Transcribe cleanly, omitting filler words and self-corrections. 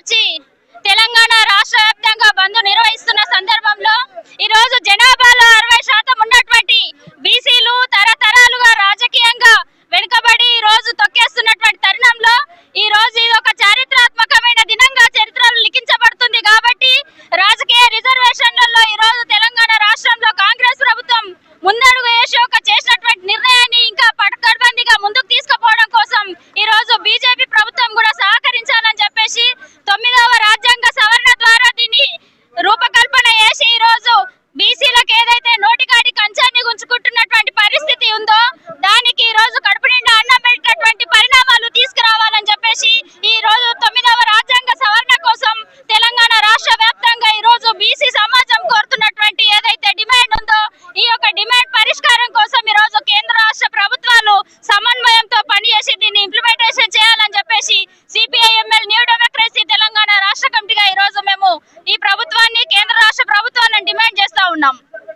వచ్చి తెలంగాణ రాష్ట్ర వ్యాప్తంగా బంద్ నిర్వహిస్తున్న సందర్భంలో ఈ రోజు జనాభాలో 60% ఉన్నటువంటి బీసీలు తరతరాలుగా రాజకీయంగా వెనుకబడి ఈ రోజు తొక్కేస్తున్నటువంటి తరుణంలో ఈ రోజు ఇది ఒక చారిత్రాత్మకమైన దినం